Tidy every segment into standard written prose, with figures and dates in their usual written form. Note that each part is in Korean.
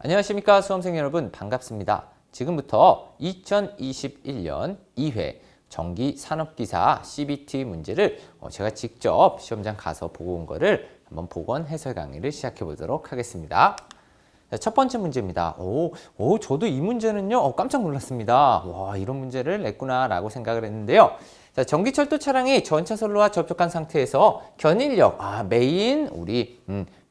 안녕하십니까 수험생 여러분, 반갑습니다. 지금부터 2021년 2회 전기산업기사 CBT 문제를 제가 직접 시험장 가서 보고 온 거를 한번 복원 해설 강의를 시작해 보도록 하겠습니다. 자, 첫 번째 문제입니다. 저도 이 문제는요, 깜짝 놀랐습니다. 와, 이런 문제를 냈구나 라고 생각을 했는데요. 자, 전기철도 차량이 전차선로와 접촉한 상태에서 견인력,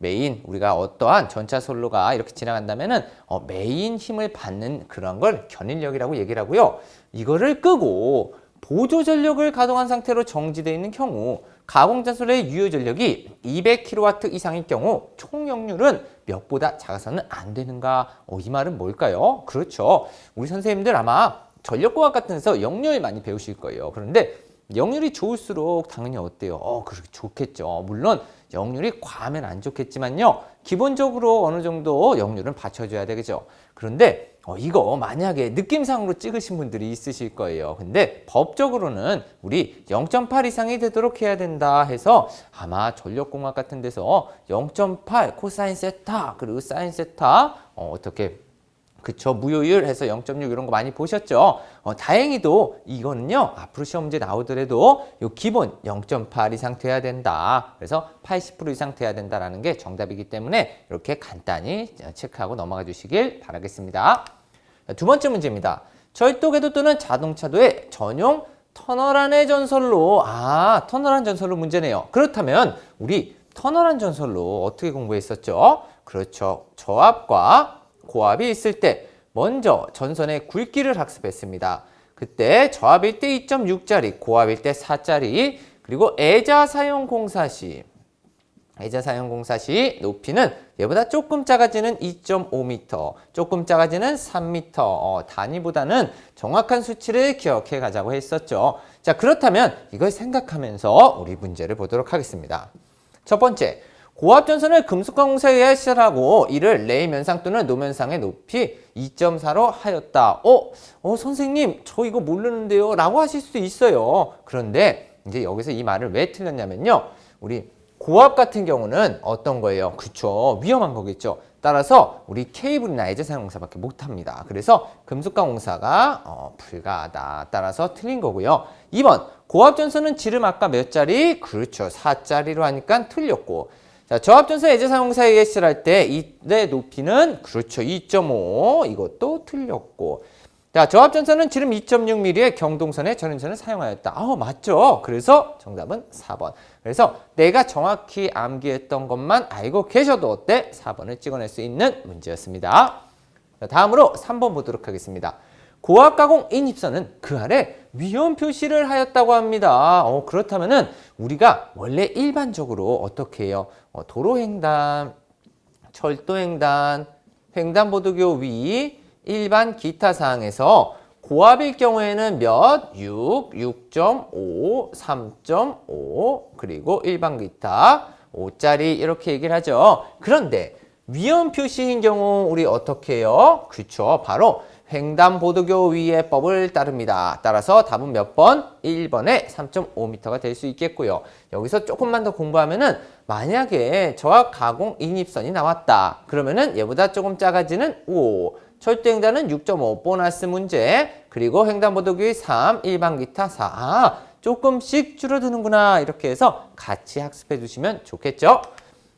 메인, 우리가 어떠한 전차선로가 이렇게 지나간다면은 메인 힘을 받는 그런 걸 견인력이라고 얘기를 하고요. 이거를 끄고 보조전력을 가동한 상태로 정지되어 있는 경우 가공전선로의 유효전력이 200kW 이상일 경우 총역률은 몇보다 작아서는 안 되는가? 이 말은 뭘까요? 그렇죠. 우리 선생님들 아마 전력공학 같은 데서 역률 많이 배우실 거예요. 그런데 역률이 좋을수록 당연히 어때요? 그렇게 좋겠죠. 물론 역률이 과하면 안 좋겠지만요. 기본적으로 어느 정도 역률은 받쳐줘야 되겠죠. 그런데 이거 만약에 느낌상으로 찍으신 분들이 있으실 거예요. 근데 법적으로는 우리 0.8 이상이 되도록 해야 된다 해서 아마 전력공학 같은 데서 0.8 코사인 세타 그리고 사인 세타 그쵸, 무효율 해서 0.6 이런 거 많이 보셨죠? 다행히도 이거는요, 앞으로 시험 문제 나오더라도 요 기본 0.8 이상 돼야 된다. 그래서 80% 이상 돼야 된다라는 게 정답이기 때문에 이렇게 간단히 체크하고 넘어가 주시길 바라겠습니다. 두 번째 문제입니다. 철도궤도 또는 자동차도의 전용 터널안의 전선로. 터널안 전선로 문제네요. 그렇다면 우리 터널안 전선로 어떻게 공부했었죠? 그렇죠. 저압과 고압이 있을 때 먼저 전선의 굵기를 학습했습니다. 그때 저압일 때 2.6짜리, 고압일 때 4짜리, 그리고 애자 사용 공사 시 높이는 얘보다 조금 작아지는 2.5m, 조금 작아지는 3m, 단위보다는 정확한 수치를 기억해 가자고 했었죠. 자, 그렇다면 이걸 생각하면서 우리 문제를 보도록 하겠습니다. 첫 번째, 고압전선을 금속화공사에 의해 시설하고 이를 레일면상 또는 노면상의 높이 2.4로 하였다. 선생님, 저 이거 모르는데요? 라고 하실 수도 있어요. 그런데 이제 여기서 이 말을 왜 틀렸냐면요. 우리 고압 같은 경우는 어떤 거예요? 그쵸, 위험한 거겠죠. 따라서 우리 케이블이나 애자사용공사밖에 못합니다. 그래서 금속화공사가 불가하다. 따라서 틀린 거고요. 2번, 고압전선은 지름 아까 몇 짜리? 그렇죠, 4짜리로 하니까 틀렸고. 자, 저압전선 애자사용공사에 의해 시설할 때 이의 높이는 그렇죠, 2.5. 이것도 틀렸고. 자, 저압전선은 지름 2.6mm의 경동선의 전원선을 사용하였다. 맞죠? 그래서 정답은 4번. 그래서 내가 정확히 암기했던 것만 알고 계셔도 어때? 4번을 찍어낼 수 있는 문제였습니다. 자, 다음으로 3번 보도록 하겠습니다. 고압가공 인입선은 그 아래 위험 표시를 하였다고 합니다. 그렇다면은 우리가 원래 일반적으로 어떻게 해요? 도로횡단, 철도횡단, 횡단보도교 위, 일반 기타 사항에서 고압일 경우에는 몇? 6, 6.5, 3.5, 그리고 일반 기타 5짜리 이렇게 얘기를 하죠. 그런데 위험 표시인 경우 우리 어떻게 해요? 그렇죠, 바로 횡단보도교 위의 법을 따릅니다. 따라서 답은 몇 번? 1번에 3.5m가 될 수 있겠고요. 여기서 조금만 더 공부하면은 만약에 저압 가공 인입선이 나왔다. 그러면은 얘보다 조금 작아지는 5, 철도횡단은 6.5 보너스 문제, 그리고 횡단보도교의 3, 일반 기타 4. 조금씩 줄어드는구나. 이렇게 해서 같이 학습해 주시면 좋겠죠.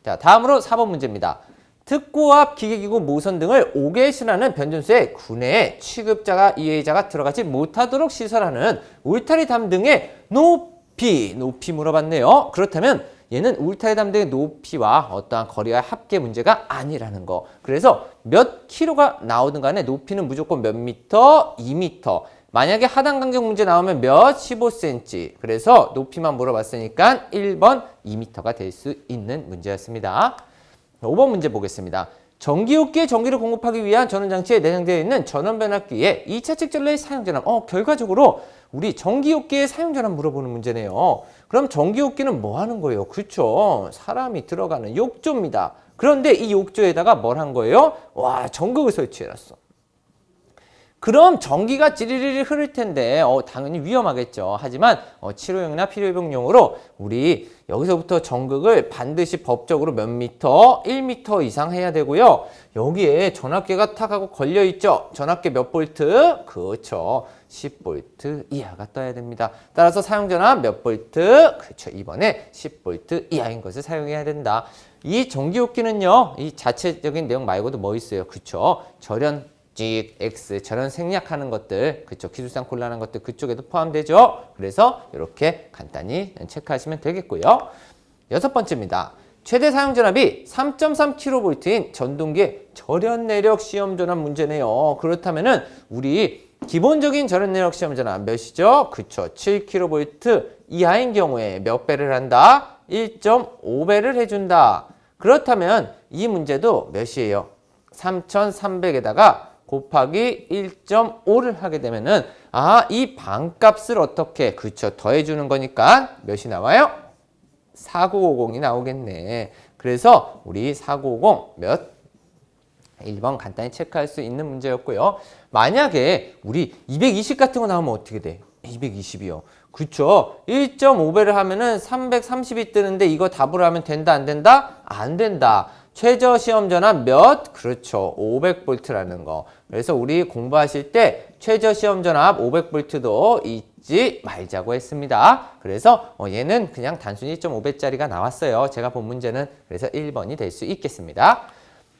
자, 다음으로 4번 문제입니다. 특고압 기계기구 모선 등을 5개 실하는 변전소에 구내에 취급자가 이해자가 들어가지 못하도록 시설하는 울타리 담등의 높이 물어봤네요. 그렇다면 얘는 울타리 담등의 높이와 어떠한 거리와 합계 문제가 아니라는 거. 그래서 몇 킬로가 나오든 간에 높이는 무조건 몇 미터? 2미터. 만약에 하단 간격 문제 나오면 몇? 15cm. 그래서 높이만 물어봤으니까 1번 2미터가 될 수 있는 문제였습니다. 5번 문제 보겠습니다. 전기호기에 전기를 공급하기 위한 전원장치에 내장되어 있는 전원변압기에 2차 측전로의 사용전압. 결과적으로 우리 전기호기의 사용전압 물어보는 문제네요. 그럼 전기호기는 뭐 하는 거예요? 그렇죠, 사람이 들어가는 욕조입니다. 그런데 이 욕조에다가 뭘 한 거예요? 전극을 설치해놨어. 그럼 전기가 찌리리리 흐를 텐데 당연히 위험하겠죠. 하지만 치료용이나 필요용으로 우리 여기서부터 전극을 반드시 법적으로 몇 미터? 1미터 이상 해야 되고요. 여기에 전압계가 탁 하고 걸려있죠. 전압계 몇 볼트? 그렇죠. 10볼트 이하가 떠야 됩니다. 따라서 사용전압 몇 볼트? 그렇죠. 이번에 10볼트 이하인 것을 사용해야 된다. 이 전기호끼는요. 이 자체적인 내용 말고도 뭐 있어요? 그렇죠. 절연 X 저런 생략하는 것들 그쪽 기술상 곤란한 것들 그쪽에도 포함되죠. 그래서 이렇게 간단히 체크하시면 되겠고요. 여섯 번째입니다. 최대 사용 전압이 3.3kV인 전동기의 절연 내력 시험 전압 문제네요. 그렇다면은 우리 기본적인 절연 내력 시험 전압 몇이죠? 그쵸. 7kV 이하인 경우에 몇 배를 한다? 1.5배를 해준다. 그렇다면 이 문제도 몇이에요? 3,300에다가 곱하기 1.5를 하게 되면은 이 반값을 어떻게 그쵸 더해주는 거니까 몇이 나와요? 4950이 나오겠네. 그래서 우리 4950 몇? 1번 간단히 체크할 수 있는 문제였고요. 만약에 우리 220 같은 거 나오면 어떻게 돼? 220이요. 그쵸? 1.5배를 하면은 330이 뜨는데 이거 답으로 하면 된다 안 된다? 안 된다. 최저 시험 전압 몇? 그렇죠. 500V라는 거. 그래서 우리 공부하실 때 최저 시험 전압 500V도 잊지 말자고 했습니다. 그래서 얘는 그냥 단순히 1.5배짜리가 나왔어요. 제가 본 문제는 그래서 1번이 될 수 있겠습니다.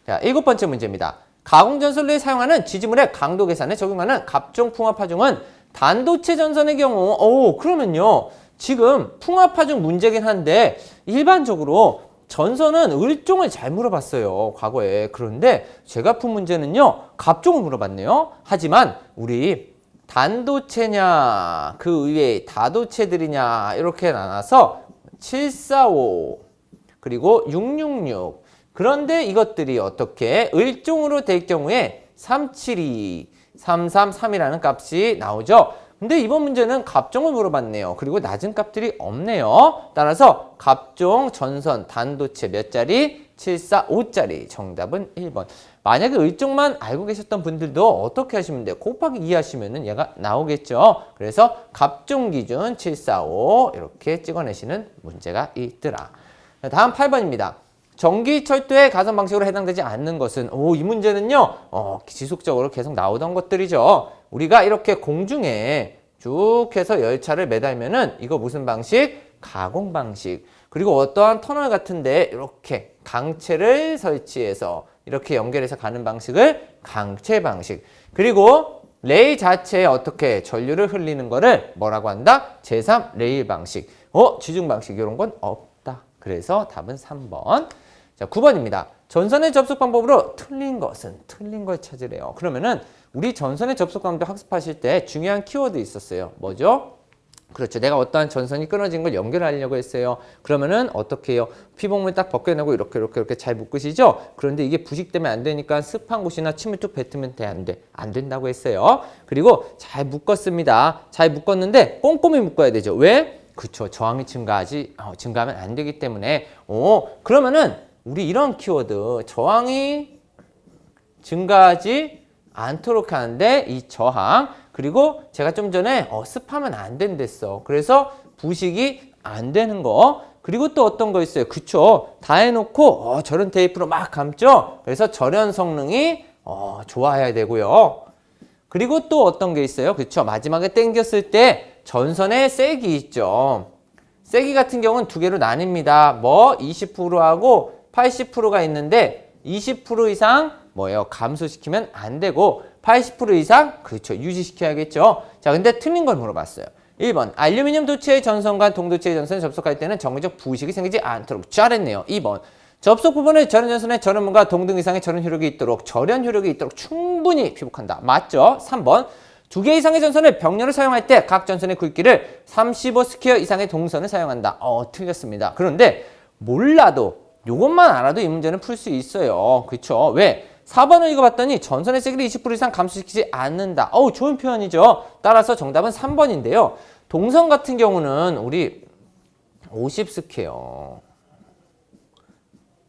자, 7번째 문제입니다. 가공전선로에 사용하는 지지물의 강도 계산에 적용하는 갑종 풍화파중은 단도체 전선의 경우 그러면요. 지금 풍화파중 문제긴 한데 일반적으로 전선은 을종을 잘 물어봤어요. 과거에. 그런데 제가 푼 문제는요. 갑종을 물어봤네요. 하지만 우리 단도체냐 그 의외의 다도체들이냐 이렇게 나눠서 745 그리고 666 그런데 이것들이 어떻게 을종으로 될 경우에 372, 333이라는 값이 나오죠. 근데 이번 문제는 갑종을 물어봤네요. 그리고 낮은 값들이 없네요. 따라서 갑종 전선 단도체 몇 자리? 745짜리. 정답은 1번. 만약에 을종만 알고 계셨던 분들도 어떻게 하시면 돼요? 곱하기 2 하시면은 얘가 나오겠죠. 그래서 갑종 기준 745 이렇게 찍어내시는 문제가 있더라. 다음 8번입니다. 전기 철도의 가선 방식으로 해당되지 않는 것은 이 문제는요. 지속적으로 계속 나오던 것들이죠. 우리가 이렇게 공중에 쭉 해서 열차를 매달면은 이거 무슨 방식? 가공 방식. 그리고 어떠한 터널 같은데 이렇게 강체를 설치해서 이렇게 연결해서 가는 방식을 강체 방식. 그리고 레일 자체에 어떻게 전류를 흘리는 거를 뭐라고 한다? 제3 레일 방식. 지중 방식 이런 건 없다. 그래서 답은 3번. 자, 9번입니다. 전선의 접속 방법으로 틀린 것은 틀린 걸 찾으래요. 그러면은 우리 전선의 접속 방법 학습하실 때 중요한 키워드 있었어요. 뭐죠? 그렇죠. 내가 어떠한 전선이 끊어진 걸 연결하려고 했어요. 그러면은 어떻게 해요? 피복물 딱 벗겨내고 이렇게 잘 묶으시죠? 그런데 이게 부식되면 안 되니까 습한 곳이나 침을 쭉 뱉으면 안 돼. 안 된다고 했어요. 그리고 잘 묶었습니다. 잘 묶었는데 꼼꼼히 묶어야 되죠. 왜? 그렇죠. 저항이 증가하면 안 되기 때문에. 그러면은 우리 이런 키워드 저항이 증가하지 않도록 하는데 이 저항 그리고 제가 좀 전에 습하면 안 된댔어. 그래서 부식이 안 되는 거 그리고 또 어떤 거 있어요. 그쵸? 다 해놓고 절연 테이프로 막 감죠. 그래서 절연 성능이 좋아야 되고요. 그리고 또 어떤 게 있어요. 그쵸? 마지막에 당겼을 때 전선의 세기 있죠. 세기 같은 경우는 두 개로 나뉩니다. 20%하고 80%가 있는데 20% 이상 뭐예요? 감소시키면 안 되고 80% 이상 그렇죠. 유지시켜야겠죠. 자, 근데 틀린 걸 물어봤어요. 1번 알루미늄 도체의 전선과 동도체의 전선에 접속할 때는 정기적 부식이 생기지 않도록 잘했네요. 2번 접속 부분의 절연 전선에 절연문과 동등 이상의 절연 효력이 있도록 충분히 피복한다. 맞죠? 3번 두 개 이상의 전선을 병렬을 사용할 때 각 전선의 굵기를 35 스퀘어 이상의 동선을 사용한다. 틀렸습니다. 그런데 몰라도 요것만 알아도 이 문제는 풀 수 있어요. 그렇죠? 왜? 4번을 읽어봤더니 전선의 세기를 20% 이상 감소시키지 않는다. 좋은 표현이죠. 따라서 정답은 3번인데요. 동선 같은 경우는 우리 50 스퀘어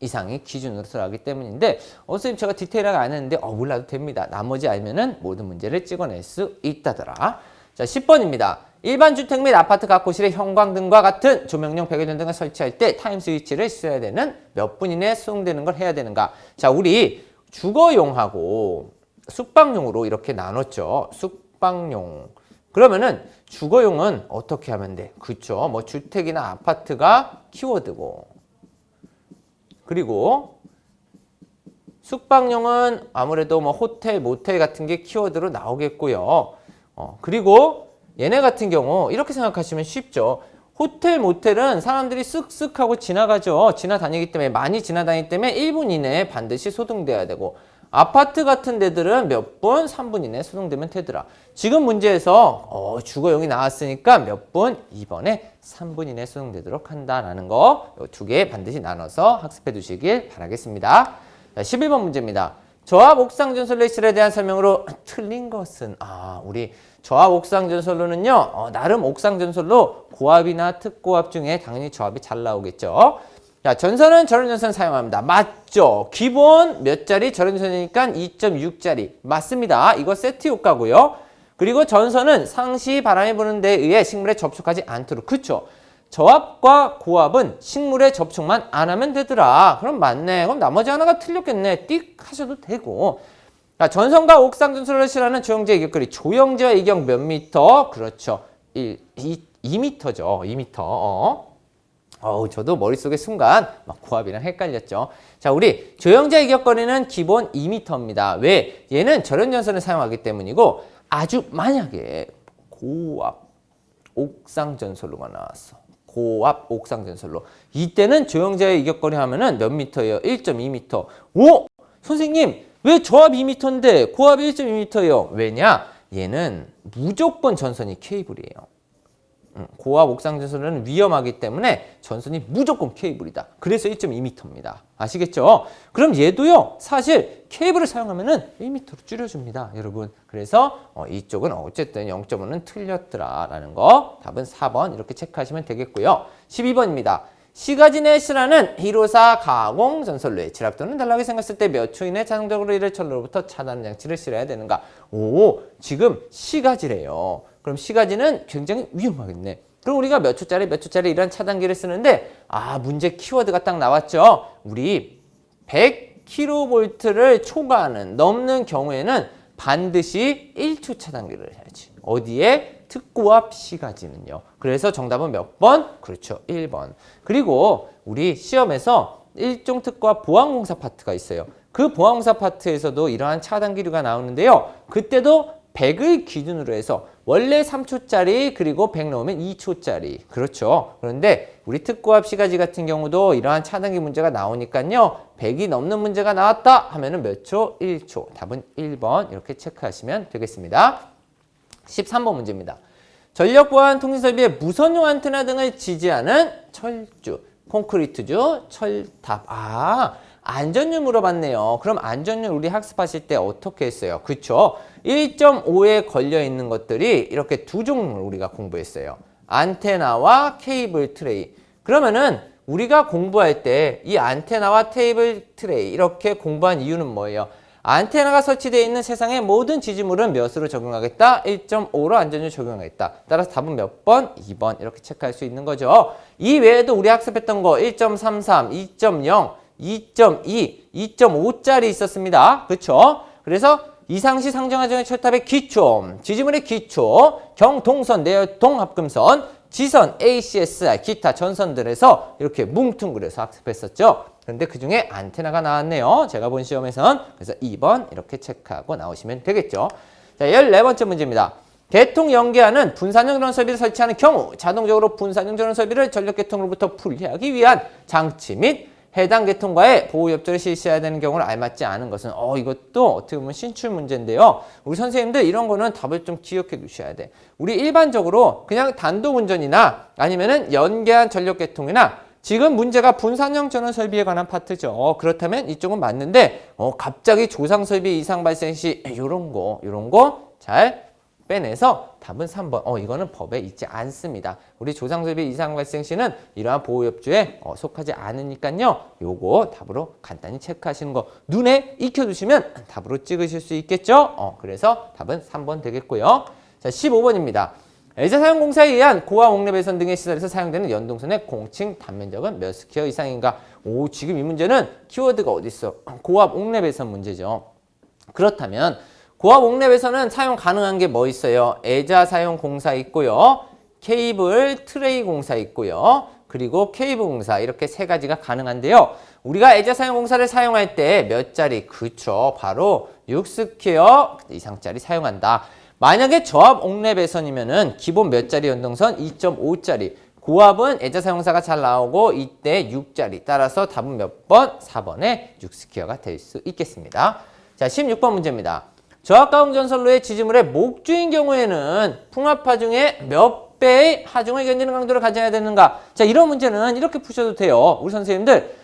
이상이 기준으로 들어가기 때문인데 선생님 제가 디테일하게 안 했는데 몰라도 됩니다. 나머지 알면은 모든 문제를 찍어낼 수 있다더라. 자, 10번입니다. 일반 주택 및 아파트 각 호실에 형광등과 같은 조명용 백열전 등을 설치할 때 타임 스위치를 써야 되는 몇 분 이내에 수송되는 걸 해야 되는가? 자, 우리 주거용하고 숙박용으로 이렇게 나눴죠. 숙박용. 그러면은 주거용은 어떻게 하면 돼? 그쵸? 뭐 주택이나 아파트가 키워드고, 그리고 숙박용은 아무래도 뭐 호텔, 모텔 같은 게 키워드로 나오겠고요. 그리고 얘네 같은 경우 이렇게 생각하시면 쉽죠. 호텔, 모텔은 사람들이 쓱쓱 하고 지나가죠. 지나다니기 때문에, 많이 지나다니기 때문에 1분 이내에 반드시 소등돼야 되고, 아파트 같은 데들은 몇 분? 3분 이내에 소등되면 되더라. 지금 문제에서 주거용이 나왔으니까 몇 분? 2번에 3분 이내에 소등되도록 한다라는 거 두 개 반드시 나눠서 학습해 두시길 바라겠습니다. 자, 11번 문제입니다. 저압 옥상 전선로의 실에 대한 설명으로 틀린 것은 우리 저압 옥상 전선로는요 나름 옥상 전선로 고압이나 특고압 중에 당연히 저압이 잘 나오겠죠. 자, 전선은 절연 전선 사용합니다. 맞죠? 기본 몇 짜리 절연 전선이니까 2.6짜리 맞습니다. 이거 세트 효과고요. 그리고 전선은 상시 바람이 부는 데에 의해 식물에 접촉하지 않도록. 그쵸? 저압과 고압은 식물에 접촉만 안 하면 되더라. 그럼 맞네. 그럼 나머지 하나가 틀렸겠네. 띡 하셔도 되고. 자, 전선과 옥상 전선을 실하는 조영제 이격거리. 조영제와 이격 몇 미터? 그렇죠. 2미터죠. 2미터. 저도 머릿속에 순간 막 고압이랑 헷갈렸죠. 자, 우리 조영제 이격거리는 기본 2m입니다. 왜? 얘는 절연전선을 사용하기 때문이고, 아주 만약에 고압 옥상전선로가 나왔어. 고압 옥상전선로. 이때는 조영제 이격거리 하면은 몇 미터예요? 1.2m. 오! 선생님, 왜 저압 2m인데 고압 1.2m예요? 왜냐? 얘는 무조건 전선이 케이블이에요. 고압 옥상 전선은 위험하기 때문에 전선이 무조건 케이블이다. 그래서 1.2m입니다. 아시겠죠? 그럼 얘도요, 사실 케이블을 사용하면은 1m로 줄여줍니다, 여러분. 그래서 이쪽은 어쨌든 0.5는 틀렸더라라는 거. 답은 4번 이렇게 체크하시면 되겠고요. 12번입니다. 시가지 내 실하는 1호사 가공 전선로에 지락 또는 단락이 생겼을 때 몇 초 이내 자동적으로 이를 전로로부터 차단 장치를 실어야 되는가? 지금 시가지래요. 그럼 시가지는 굉장히 위험하겠네. 그럼 우리가 몇 초짜리 이런 차단기를 쓰는데 문제 키워드가 딱 나왔죠. 우리 100kV를 초과하는 넘는 경우에는 반드시 1초 차단기를 해야지. 어디에? 특고압 시가지는요. 그래서 정답은 몇 번? 그렇죠. 1번. 그리고 우리 시험에서 일종 특고압 보안공사 파트가 있어요. 그 보안공사 파트에서도 이러한 차단기류가 나오는데요. 그때도 100을 기준으로 해서 원래 3초짜리 그리고 100 넣으면 2초짜리. 그렇죠. 그런데 우리 특고압 시가지 같은 경우도 이러한 차단기 문제가 나오니까요. 100이 넘는 문제가 나왔다 하면은 몇 초? 1초. 답은 1번 이렇게 체크하시면 되겠습니다. 13번 문제입니다. 전력 보안 통신 설비에 무선용 안테나 등을 지지하는 철주, 콘크리트주, 철탑. 안전율 물어봤네요. 그럼 안전율 우리 학습하실 때 어떻게 했어요? 그쵸? 1.5에 걸려 있는 것들이 이렇게 두 종류를 우리가 공부했어요. 안테나와 케이블 트레이. 그러면은 우리가 공부할 때 이 안테나와 케이블 트레이 이렇게 공부한 이유는 뭐예요? 안테나가 설치되어 있는 세상의 모든 지지물은 몇으로 적용하겠다? 1.5로 안전율 적용하겠다. 따라서 답은 몇 번? 2번 이렇게 체크할 수 있는 거죠. 이 외에도 우리 학습했던 거 1.33, 2.0, 2.2, 2.5짜리 있었습니다. 그렇죠? 그래서 이상시 상정하정의 철탑의 기초, 지지물의 기초, 경동선, 내열동, 합금선, 지선, ACSR, 기타 전선들에서 이렇게 뭉뚱그려서 학습했었죠. 그런데 그중에 안테나가 나왔네요. 제가 본 시험에선. 그래서 2번 이렇게 체크하고 나오시면 되겠죠. 자, 14번째 문제입니다. 개통 연계하는 분산형 전원 설비를 설치하는 경우 자동적으로 분산형 전원 설비를 전력 개통으로부터 분리하기 위한 장치 및 해당 계통과의 보호협조를 실시해야 되는 경우를 알맞지 않은 것은 이것도 어떻게 보면 신출 문제인데요. 우리 선생님들 이런 거는 답을 좀 기억해 두셔야 돼. 우리 일반적으로 그냥 단독 운전이나 아니면은 연계한 전력 계통이나 지금 문제가 분산형 전원 설비에 관한 파트죠. 그렇다면 이쪽은 맞는데 갑자기 조상 설비 이상 발생 시 요런 거 잘 빼내서 답은 3번. 이거는 법에 있지 않습니다. 우리 조상수입의 이상 발생 시는 이러한 보호협조에 속하지 않으니까요. 요거 답으로 간단히 체크하시는 거 눈에 익혀두시면 답으로 찍으실 수 있겠죠. 그래서 답은 3번 되겠고요. 자, 15번입니다. 애자 사용공사에 의한 고압 옥내 배선 등의 시설에서 사용되는 연동선의 공칭 단면적은 몇 스퀘어 이상인가? 오, 지금 이 문제는 키워드가 어디 있어? 고압 옥내 배선 문제죠. 그렇다면 고압 옥내 배선은 사용 가능한 게 뭐 있어요? 애자 사용 공사 있고요. 케이블 트레이 공사 있고요. 그리고 케이블 공사 이렇게 세 가지가 가능한데요. 우리가 애자 사용 공사를 사용할 때 몇 짜리? 그쵸. 바로 6스퀘어 이상짜리 사용한다. 만약에 저압 옥내 배선이면은 기본 몇 짜리 연동선? 2.5짜리. 고압은 애자 사용사가 잘 나오고 이때 6짜리. 따라서 답은 몇 번? 4번에 6스퀘어가 될 수 있겠습니다. 자, 16번 문제입니다. 저압가공 전선로의 지지물의 목주인 경우에는 풍압하중의 몇 배의 하중을 견디는 강도를 가져야 되는가? 자, 이런 문제는 이렇게 푸셔도 돼요. 우리 선생님들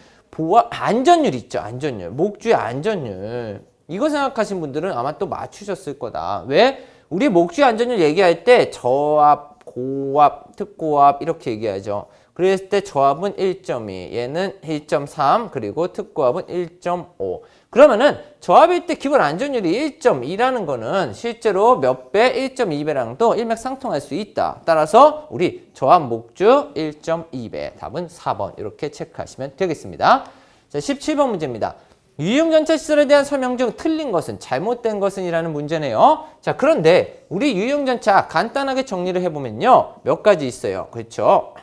안전율 있죠. 안전율. 목주의 안전율. 이거 생각하신 분들은 아마 또 맞추셨을 거다. 왜? 우리 목주의 안전율 얘기할 때 저압, 고압, 특고압 이렇게 얘기하죠. 그랬을 때 저압은 1.2, 얘는 1.3, 그리고 특고압은 1.5. 그러면은 저압일 때 기본 안전율이 1.2라는 거는 실제로 몇 배? 1.2배랑도 일맥상통할 수 있다. 따라서 우리 저압 목주 1.2배. 답은 4번 이렇게 체크하시면 되겠습니다. 자, 17번 문제입니다. 유용전차 시설에 대한 설명 중 틀린 것은, 잘못된 것은 이라는 문제네요. 자, 그런데 우리 유용전차 간단하게 정리를 해보면요. 몇 가지 있어요. 그렇죠?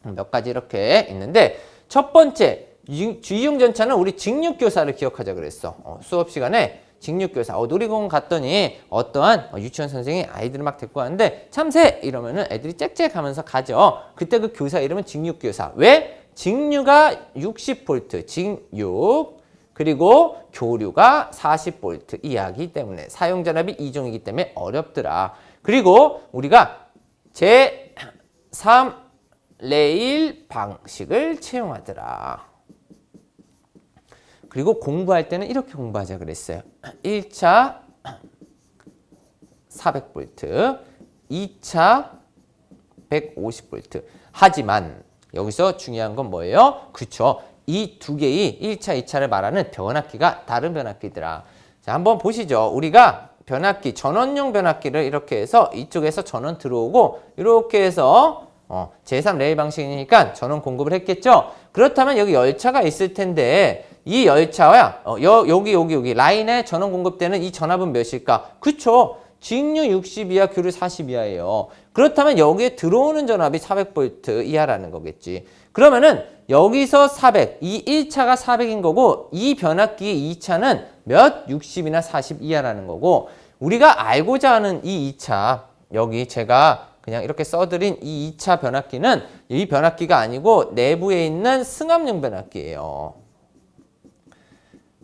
몇 가지 이렇게 있는데 첫 번째, 유용전차는 우리 직육교사를 기억하자 그랬어. 수업 시간에 직육교사. 놀이공원 갔더니 어떠한 유치원 선생이 아이들을 막 데리고 가는데 참새! 이러면은 애들이 짹짹 하면서 가죠. 그때 그 교사 이름은 직육교사. 왜? 직류가 60V, 직육. 그리고 교류가 40V 이하기 때문에 사용전압이 2종이기 때문에 어렵더라. 그리고 우리가 제3 레일 방식을 채용하더라. 그리고 공부할 때는 이렇게 공부하자 그랬어요. 1차 400V, 2차 150V. 하지만 여기서 중요한 건 뭐예요? 그쵸. 이 두 개의 1차, 2차를 말하는 변압기가 다른 변압기더라. 자, 한번 보시죠. 우리가 변압기, 전원용 변압기를 이렇게 해서 이쪽에서 전원 들어오고 이렇게 해서 제3 레일 방식이니까 전원 공급을 했겠죠. 그렇다면 여기 열차가 있을 텐데 이 열차와 여기 라인에 전원 공급되는 이 전압은 몇일까? 그쵸. 직류 60 이하, 교류 40 이하예요. 그렇다면 여기에 들어오는 전압이 400V 이하라는 거겠지. 그러면은 여기서 400, 이 1차가 400인 거고 이 변압기의 2차는 몇? 60이나 40 이하라는 거고 우리가 알고자 하는 이 2차, 여기 제가 그냥 이렇게 써드린 이 2차 변압기는 이 변압기가 아니고 내부에 있는 승합용 변압기예요.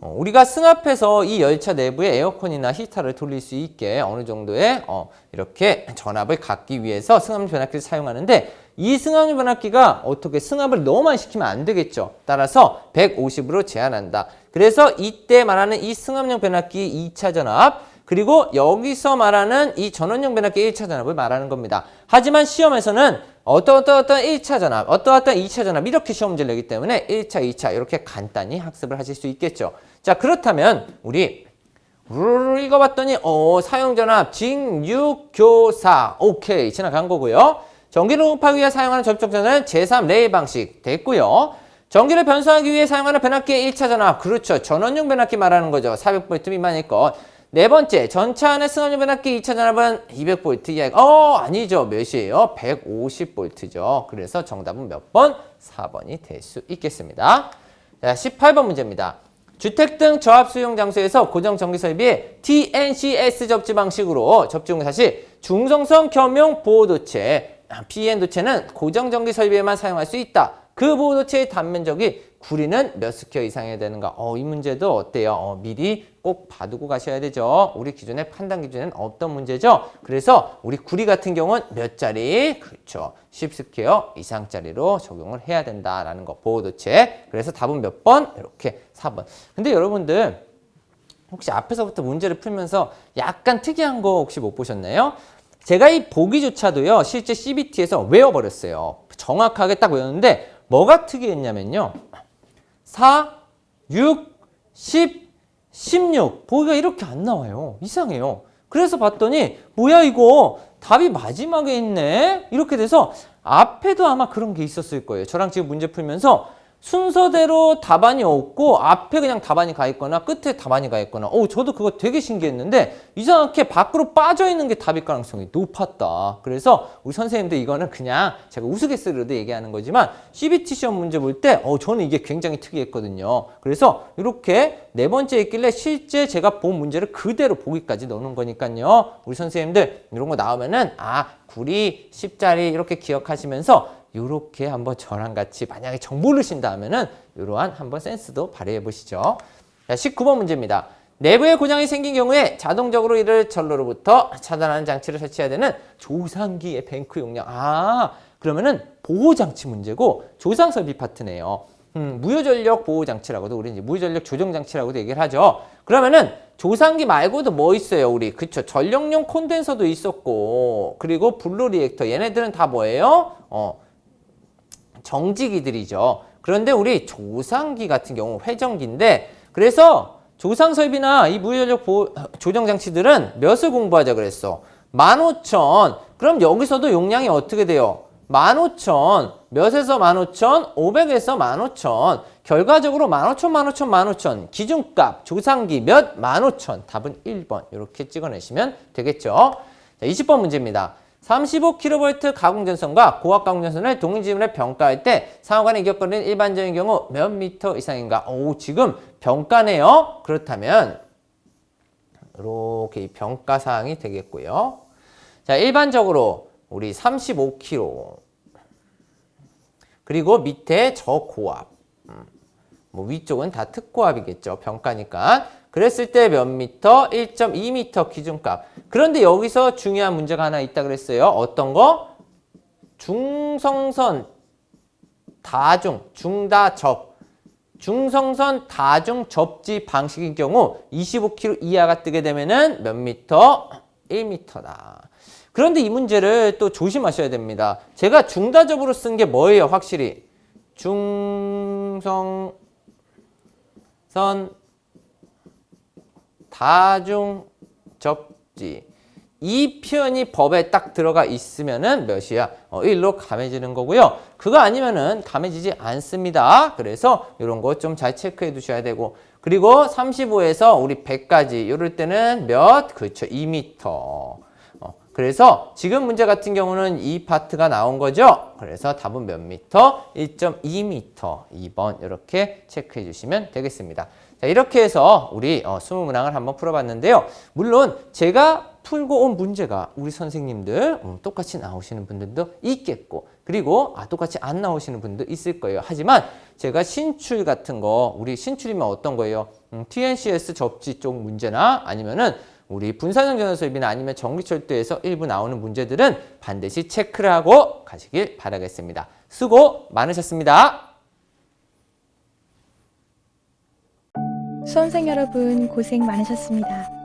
우리가 승합해서 이 열차 내부에 에어컨이나 히터를 돌릴 수 있게 어느 정도의 이렇게 전압을 갖기 위해서 승합용 변압기를 사용하는데 이 승합용 변압기가 어떻게 승합을 너무 많이 시키면 안 되겠죠. 따라서 150으로 제한한다. 그래서 이때 말하는 이 승합용 변압기 2차 전압 그리고 여기서 말하는 이 전원용 변압기 1차 전압을 말하는 겁니다. 하지만 시험에서는 어떤 1차 전압, 어떤 2차 전압 이렇게 시험 문제를 내기 때문에 1차, 2차 이렇게 간단히 학습을 하실 수 있겠죠. 자, 그렇다면 우리 읽어봤더니 사용전압 직육교사 오케이 지나간 거고요. 전기를 공급하기 위해 사용하는 접촉전자는 제3 레일 방식 됐고요. 전기를 변수하기 위해 사용하는 변압기의 1차 전압 그렇죠. 전원용 변압기 말하는 거죠. 400V 미만일 것. 네 번째, 전차 안의 승합용 변압기 2차 전압은 200V 이하. 아니죠. 몇이에요? 150V죠. 그래서 정답은 몇 번? 4번이 될 수 있겠습니다. 자, 18번 문제입니다. 주택 등 저압 수용 장소에서 고정 전기 설비에 TNCS 접지 방식으로 접지공사 시 중성성 겸용 보호도체, PN 도체는 고정 전기 설비에만 사용할 수 있다. 그 보호도체의 단면적이 구리는 몇 스퀘어 이상해야 되는가? 이 문제도 어때요? 미리 꼭 봐두고 가셔야 되죠. 우리 기존의 판단 기준에는 없던 문제죠. 그래서 우리 구리 같은 경우는 몇 짜리? 그렇죠. 10스퀘어 이상짜리로 적용을 해야 된다라는 거. 보호도체. 그래서 답은 몇 번? 이렇게 4번. 근데 여러분들 혹시 앞에서부터 문제를 풀면서 약간 특이한 거 혹시 못 보셨나요? 제가 이 보기조차도요, 실제 CBT에서 외워버렸어요. 정확하게 딱 외웠는데, 뭐가 특이했냐면요. 4, 6, 10, 16. 보기가 이렇게 안 나와요. 이상해요. 그래서 봤더니, 뭐야, 이거 답이 마지막에 있네? 이렇게 돼서 앞에도 아마 그런 게 있었을 거예요. 저랑 지금 문제 풀면서 순서대로 답안이 없고 앞에 그냥 답안이 가 있거나 끝에 답안이 가 있거나 저도 그거 되게 신기했는데 이상하게 밖으로 빠져 있는 게 답일 가능성이 높았다. 그래서 우리 선생님들 이거는 그냥 제가 우스갯소리로도 얘기하는 거지만 CBT 시험 문제 볼 때 저는 이게 굉장히 특이했거든요. 그래서 이렇게 네 번째 있길래 실제 제가 본 문제를 그대로 보기까지 넣는 거니까요. 우리 선생님들 이런 거 나오면은 구리, 10자리 이렇게 기억하시면서 이렇게 한번 저랑 같이 만약에 정보를 신다 하면은 이러한 한번 센스도 발휘해 보시죠. 자, 19번 문제입니다. 내부에 고장이 생긴 경우에 자동적으로 이를 전로로부터 차단하는 장치를 설치해야 되는 조상기의 뱅크 용량. 그러면은 보호장치 문제고 조상설비 파트네요. 무효전력 보호장치라고도 우리 이제 무효전력 조정장치라고도 얘기를 하죠. 그러면은 조상기 말고도 뭐 있어요, 우리? 그쵸. 전력용 콘덴서도 있었고, 그리고 블루 리액터. 얘네들은 다 뭐예요? 정지기들이죠. 그런데 우리 조상기 같은 경우 회전기인데 그래서 조상설비나 이 무효전력 조정장치들은 몇을 공부하자 그랬어? 15,000. 그럼 여기서도 용량이 어떻게 돼요? 15,000. 몇에서 15,000? 500에서 15,000. 결과적으로 15,000, 15,000, 15,000. 기준값 조상기 몇? 15,000. 답은 1번. 이렇게 찍어내시면 되겠죠. 자, 20번 문제입니다. 35kV 가공전선과 고압가공전선을 동일지물에 병가할 때 상호간의 이격거리는 일반적인 경우 몇 미터 이상인가? 지금 병가네요. 그렇다면 이렇게 이 병가 사항이 되겠고요. 자, 일반적으로 우리 35kV 그리고 밑에 저고압 위쪽은 다 특고압이겠죠. 병가니까. 그랬을 때 몇 미터? 1.2미터 기준값. 그런데 여기서 중요한 문제가 하나 있다 그랬어요. 어떤 거? 중성선 중다접. 중성선 다중 접지 방식인 경우 25km 이하가 뜨게 되면은 몇 미터? 1미터다. 그런데 이 문제를 또 조심하셔야 됩니다. 제가 중다접으로 쓴 게 뭐예요? 확실히. 중성선 다중 접지. 이 표현이 법에 딱 들어가 있으면은 몇이야? 1로 감해지는 거고요. 그거 아니면은 감해지지 않습니다. 그래서 이런 거 좀 잘 체크해 두셔야 되고. 그리고 35에서 우리 100까지 이럴 때는 몇? 그렇죠. 2m. 그래서 지금 문제 같은 경우는 이 파트가 나온 거죠. 그래서 답은 몇 미터? 1.2m. 2번 이렇게 체크해 주시면 되겠습니다. 자, 이렇게 해서 우리 20문항을 한번 풀어봤는데요. 물론 제가 풀고 온 문제가 우리 선생님들 똑같이 나오시는 분들도 있겠고 그리고 똑같이 안 나오시는 분도 있을 거예요. 하지만 제가 신출 같은 거 우리 신출이면 어떤 거예요? TNCS 접지 쪽 문제나 아니면은 우리 분산형 전원설비나 아니면 전기철도에서 일부 나오는 문제들은 반드시 체크를 하고 가시길 바라겠습니다. 수고 많으셨습니다. 수험생 여러분 고생 많으셨습니다.